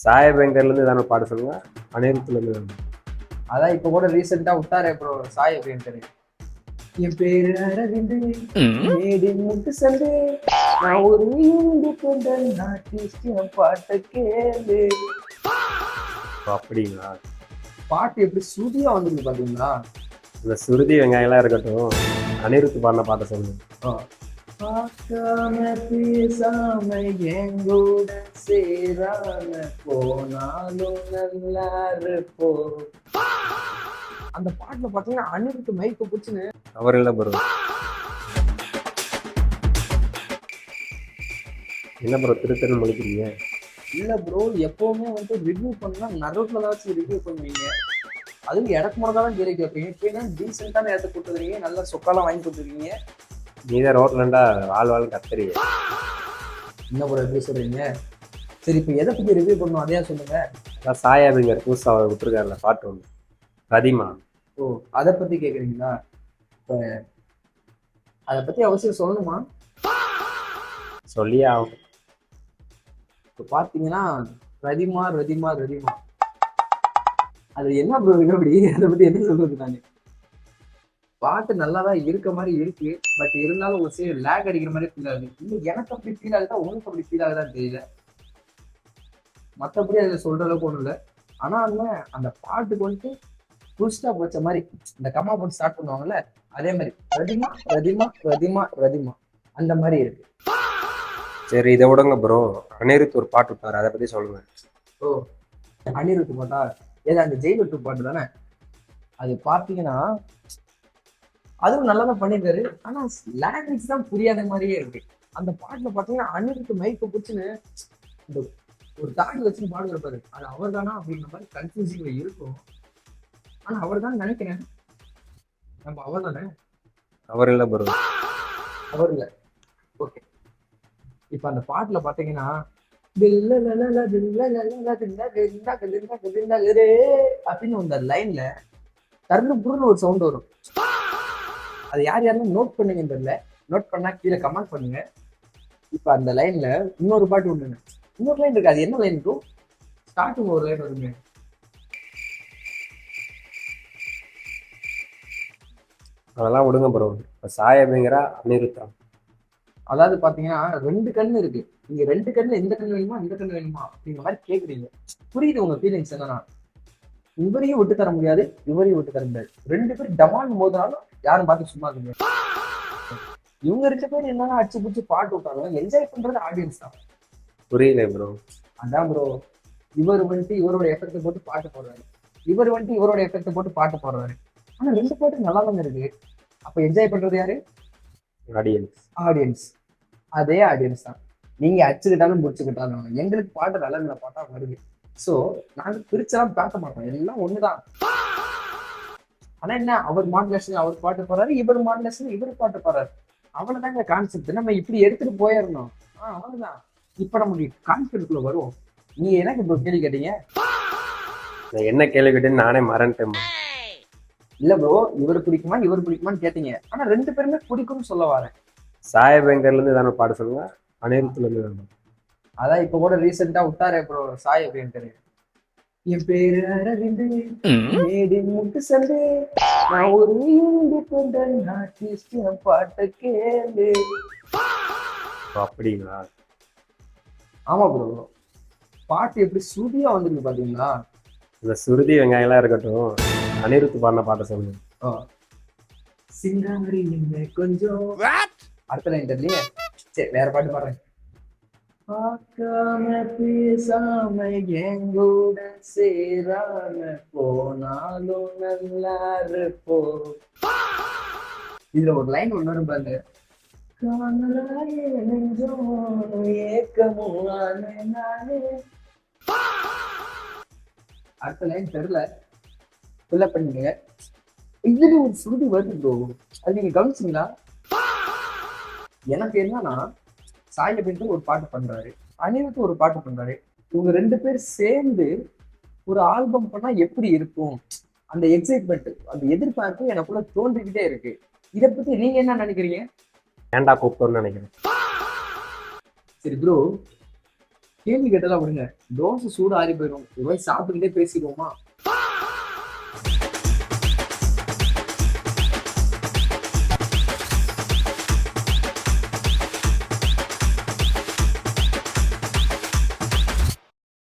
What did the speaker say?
சாயபேங்கர்லேருந்து தானே பாட சொல்லுங்க. அனிருத்துலேருந்து தானே. அதான் இப்ப கூட ரீசெண்டா விட்டாரு ப்ரோ சாய் அப்படின்ட்டு. என் பேரு அரவிந்து, மேடி முட்டு சந்து, நான் ஒரு இண்டிபெண்டன்ட் ஆர்டிஸ்ட், என் பாட்டை கேளு. அப்படிங்களா? பாட்டு எப்படி சுதியா வந்துருக்கு பாத்தீங்களா? இந்த சுருதி வெங்காயம்லாம் இருக்கட்டும், அனிருத் பாடின பாட்டை சொல்லுங்க. பார்க்காம பேசாம எங்கூட சேராம போனாலும் நல்லா இருப்போம். அந்த பாட்டுல பாத்தீங்கன்னா அனிருத் மைக்க பிடிச்சுன்னு அவர் இல்லை ப்ரோ. என்ன ப்ரோ திரு முடிக்கிறீங்க? இல்ல ப்ரோ, எப்பவுமே வந்து ரிவ்யூ பண்ணா நடுவுல ஏதாச்சும் ரிவ்யூ பண்ணுவீங்க, அதுவும் இடக்கு முறைதான் தான் கேள்வி கேட்பீங்க. இப்போ என்ன டீசெண்டான இடத்த கொடுத்துருக்கீங்க, நல்லா சொக்காலாம் வாங்கி கொடுத்துருக்கீங்க. நீதான் ரோட்லண்டா வாழ் கத்துறீங்க. என்ன ப்ரோ எப்படி சொல்றீங்க? சரி, இப்போ எதை பத்தி ரிவ்யூ பண்ணணும் அதையா சொல்லுங்க. அதான் சாயாபிங்கர் புதுசாக விட்டுருக்காருல பாட்டு ஒன்று, ரதிமா. ஓ, அதை பத்தி கேக்குறீங்களா? இப்போ அதை பத்தி அவசியம் சொல்லணுமா? சொல்லியே ஆகும். இப்போ பார்த்தீங்கன்னா ரதிமா ரதிமா ரதிமா, அது என்ன ப்ரோ இருக்கு அப்படி? அதை பத்தி என்ன சொல்றது? நான் பாட்டு நல்லாதான் இருக்க மாதிரி இருக்கு, பட் இருந்தாலும் ஒரு சைடு லேக் அடிக்கிற மாதிரி ஃபீல் ஆகுது. இன்னும் எனக்கு அப்படி ஃபீல் ஆகுதா உங்களுக்கு அப்படி ஃபீல் ஆகுதான்னு தெரியல. மற்றபடி அதில் சொல்ற அளவுக்கு ஒன்றும் இல்லை. ஆனா அந்த பாட்டுக்கு வந்துட்டு ஃபுல் ஸ்டாப் வச்ச மாதிரி இந்த கம்மா போட்டு ஸ்டார்ட் பண்ணுவாங்கல்ல, அதே மாதிரி ரதிமா ரதிமா ரதிமா ரதிமா அந்த மாதிரி இருக்கு. சரி இதை விடுங்க ப்ரோ, அனிருத் ஒரு பாட்டு விட்டாரு, அதை பத்தி சொல்லுங்க. ஓ, அனிருத் பாட்டா? ஏதா அந்த ஜெயிலு பாட்டு தானே? அது பார்த்தீங்கன்னா அதுவும் நல்லா தான் பண்ணியிருக்காரு, ஆனா லாங்குவேஜ் தான் புரியாத மாதிரியே இருக்கு. அந்த பாட்டுல பாத்தீங்கன்னா அனிருத் மைக்க பிடிச்சுன்னு இந்த ஒரு தாடி வச்சுன்னு பாடுகிற பாரு, அது அவர் தானா அப்படின்ற மாதிரி கன்ஃபியூசிங்ல இருக்கும். ஆனா அவர் தான் நினைக்கிறேன். நம்ம அவர் தானே? அவர் இல்லை ப்ரோ. அவர் இல்ல. ஓகே, இப்ப அந்த பாட்டுல பாத்தீங்கன்னா அப்படின்னு அந்த லைன்ல தருணு புருன்னு ஒரு சவுண்ட் வரும். அது யார் யாரும் நோட் பண்ணுங்கன்னு தெரியல, நோட் பண்ணா கீழே கமெண்ட் பண்ணுங்க. இப்ப அந்த லைன்ல இன்னொரு பாட்டு ஒண்ணு, இன்னொரு லைன் இருக்கு. அது என்ன லைன் இருக்கும்? ஸ்டார்டிங் ஒரு லைன் வருங்க. அதெல்லாம் விடுங்க ப்ரோ. இப்போ சாயாபிங்கரா அனிருத்தா? அதாவது பாத்தீங்கன்னா ரெண்டு கண்ணு இருக்கு, நீங்க ரெண்டு கண்ணுல எந்த கண்ணு வேணுமா இந்த கண்ணு வேணுமா அப்படிங்கிற மாதிரி கேக்குறீங்க. புரியுது உங்க ஃபீலிங்ஸ் என்னன்னா? இவரையும் விட்டு தர முடியாது, இவரையும் விட்டு தர முடியாது. ரெண்டு பேரும் டமான் போதுனாலும் யாரும் பார்த்து சும்மா இருக்க முடியாது. இவங்க ரெண்டு பேரும் என்னன்னா அடிச்சு பிடிச்சி பாட்டு விட்டாலும் என்ஜாய் பண்றது ஆடியன்ஸ் தான். புரியல ப்ரோ. அதான் ப்ரோ, இவர் வந்துட்டு இவரோட எஃபெக்ட் போட்டு பாட்டு போடுறாரு, இவர் வந்துட்டு இவரோட எஃபெக்ட் போட்டு பாட்டு போடுறாரு. ஆனா ரெண்டு பாட்டு நல்லா தானே இருக்கு. அப்ப என்ஜாய் பண்றது யாரு? ஆடியன்ஸ். ஆடியன்ஸ். அதே ஆடியன்ஸ் தான். நீங்க அச்சுக்கிட்டாலும் முடிச்சுக்கிட்டாலும் எங்களுக்கு பாட்டு நல்ல நல்ல பாட்டா வருது. சோ நாங்க பிரிச்செல்லாம் பார்க்க மாட்டோம், எல்லாம் ஒண்ணுதான். ஆனா என்ன, அவர் மாடுலேஷன் அவர் பாட்டு போறாரு, இவர் மாடுலேஷன் இவர் பாட்டு போறாரு, அவ்வளவுதாங்க கான்செப்ட். நம்ம இப்படி எடுத்துட்டு போயிடணும். அவ்வளவுதான். இப்ப நம்ம கான்செப்டுக்குள்ள வருவோம். நீங்க எனக்கு இப்போ கேள்வி கேட்டீங்க. நான் என்ன கேள்வி கேட்டேன்னு நானே மறந்துட்டேன். இல்ல ப்ரோ, இவர் பிடிக்குமா இவர் பிடிக்குமான்னு கேட்டீங்க, ஆனா ரெண்டு பேருமே பிடிக்கும்னு சொல்ல வரேன். சாயபேங்கர்லேருந்து தானே பாட சொல்லுங்க. அனிருத்துலேருந்து தானே. அதான் இப்ப கூட ரீசெண்டா விட்டாரு ப்ரோ சாய் அப்படின்ட்டு. என் பேரு அரவிந்து, மேடி முட்டு சந்து, நான் ஒரு இண்டிபெண்டன்ட் ஆர்டிஸ்ட், என் பாட்டை கேளு. அப்படிங்களா? ஆமா ப்ரோ, பாட்டு எப்படி சுதியா வந்துருக்கு பாத்தீங்களா? இந்த சுருதி வெங்காயம்லாம் இருக்கட்டும், அனிருத் பாடின பாட்டை சொல்லுங்க. சிங்காரி கொஞ்சம் அடுத்த லைன் தெரியல. சரி, வேற பாட்டு பாடுறேன். பார்க்காம பேசாம எங்கூட சேராம போனாலும் நல்லா இருப்போம். இதுல ஒரு லைன் ஒண்ணு வரும் பாருங்க, காணலாயே நெஞ்சம் ஏக்கமும் நானே. அடுத்த லைன் தெரியல, ஃபில் பண்ணீங்க. இதுல ஒரு சுருதி வருது ப்ரோ, அது நீங்க கவனிச்சீங்களா? எனக்கு என்னன்னா, சாய் அப்படின்ட்டு ஒரு பாட்டு பண்றாரு, அனிருத் ஒரு பாட்டு பண்றாரு, இவங்க ரெண்டு பேர் சேர்ந்து ஒரு ஆல்பம் பண்ணா எப்படி இருக்கும், அந்த எக்ஸைட்மெண்ட், அந்த எதிர்பார்ப்பு எனக்குள்ள தோன்றிக்கிட்டே இருக்கு. இதை பத்தி நீங்க என்ன நினைக்கிறீங்க? ஏன்டா கூப்பிட்டோன்னு நினைக்கிறேன். சரி ப்ரோ, கேள்வி கேட்டதா விடுங்க. தோசை சூடு ஆறி போயிடும். ஒரு வாய் சாப்பிட்டுக்கிட்டே பேசிடுவோமா?